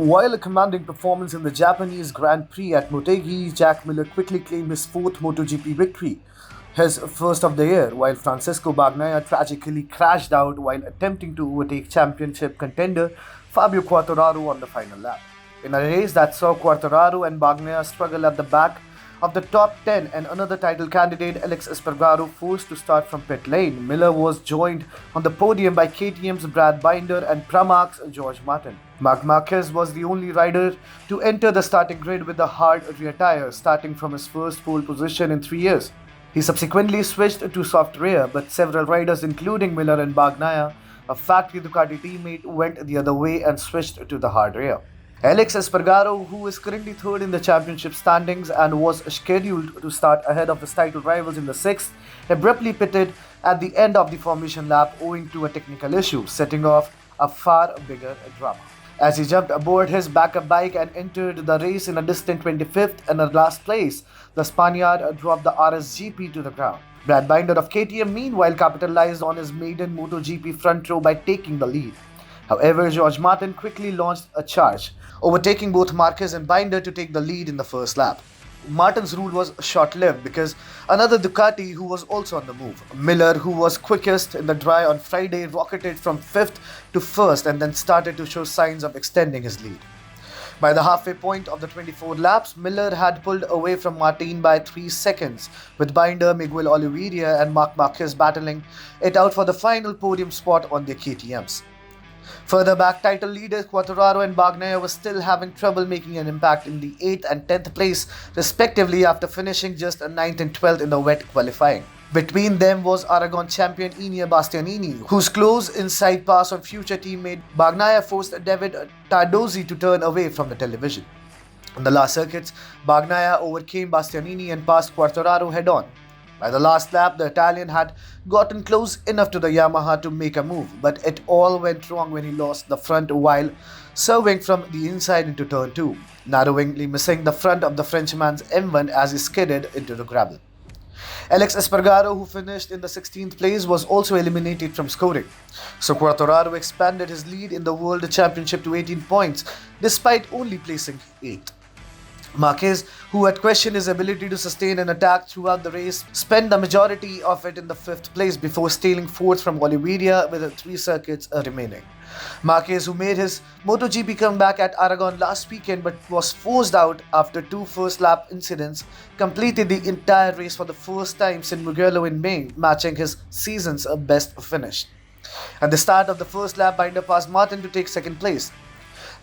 While a commanding performance in the Japanese Grand Prix at Motegi, Jack Miller quickly claimed his fourth MotoGP victory, his first of the year, while Francesco Bagnaia tragically crashed out while attempting to overtake championship contender Fabio Quartararo on the final lap. In a race that saw Quartararo and Bagnaia struggle at the back of the top 10 and another title candidate Alex Espargaro forced to start from pit lane, Miller was joined on the podium by KTM's Brad Binder and Pramax's George Martin. Marc Marquez was the only rider to enter the starting grid with a hard rear tire, starting from his first pole position in 3 years. He subsequently switched to soft rear, but several riders including Miller and Bagnaia, a factory Ducati teammate, went the other way and switched to the hard rear. Alex Espargaro, who is currently third in the championship standings and was scheduled to start ahead of his title rivals in the sixth, abruptly pitted at the end of the formation lap owing to a technical issue, setting off a far bigger drama. As he jumped aboard his backup bike and entered the race in a distant 25th and last place, the Spaniard dropped the RSGP to the ground. Brad Binder of KTM meanwhile capitalized on his maiden MotoGP front row by taking the lead. However, George Martin quickly launched a charge, overtaking both Marquez and Binder to take the lead in the first lap. Martin's rule was short-lived because another Ducati who was also on the move, Miller, who was quickest in the dry on Friday, rocketed from 5th to 1st and then started to show signs of extending his lead. By the halfway point of the 24 laps, Miller had pulled away from Martin by 3 seconds, with Binder, Miguel Oliveira and Marc Marquez battling it out for the final podium spot on their KTMs. Further back, title leaders Quartararo and Bagnaia were still having trouble making an impact in the 8th and 10th place respectively after finishing just 9th and 12th in the wet qualifying. Between them was Aragon champion Enea Bastianini, whose close inside pass on future teammate Bagnaia forced David Tardozzi to turn away from the television. On the last circuits, Bagnaia overcame Bastianini and passed Quartararo head-on. By the last lap, the Italian had gotten close enough to the Yamaha to make a move, but it all went wrong when he lost the front while swerving from the inside into turn 2, narrowly missing the front of the Frenchman's M1 as he skidded into the gravel. Alex Espargaro, who finished in the 16th place, was also eliminated from scoring, so Quartararo expanded his lead in the World Championship to 18 points, despite only placing 8th. Marquez, who had questioned his ability to sustain an attack throughout the race, spent the majority of it in the 5th place before stealing 4th from Oliveira with 3 circuits remaining. Marquez, who made his MotoGP comeback at Aragon last weekend but was forced out after 2 first-lap incidents, completed the entire race for the first time since Mugello in May, matching his season's best finish. At the start of the first lap, Binder passed Martin to take 2nd place.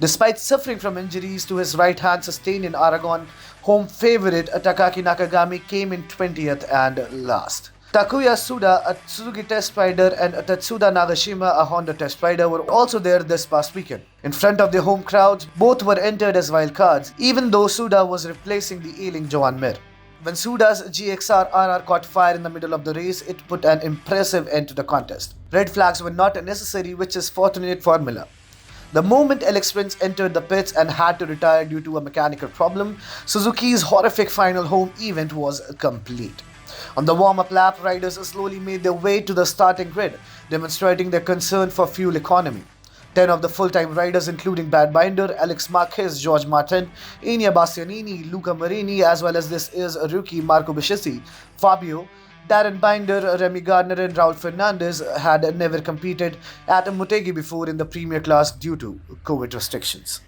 Despite suffering from injuries to his right hand sustained in Aragon, home favourite Takaki Nakagami came in 20th and last. Takuya Suda, a Suzuki test rider, and Tatsuda Nagashima, a Honda test rider, were also there this past weekend. In front of their home crowds, both were entered as wildcards, even though Suda was replacing the ailing Joan Mir. When Suda's GXR RR caught fire in the middle of the race, it put an impressive end to the contest. Red flags were not necessary, which is fortunate for Miller. The moment Alex Rins entered the pits and had to retire due to a mechanical problem, Suzuki's horrific final home event was complete. On the warm-up lap, riders slowly made their way to the starting grid, demonstrating their concern for fuel economy. 10 of the full-time riders, including Brad Binder, Alex Marquez, George Martin, Enea Bastianini, Luca Marini, as well as this is rookie Marco Beschissi, Fabio, Darren Binder, Remy Gardner and Raul Fernandez had never competed at Motegi before in the premier class due to COVID restrictions.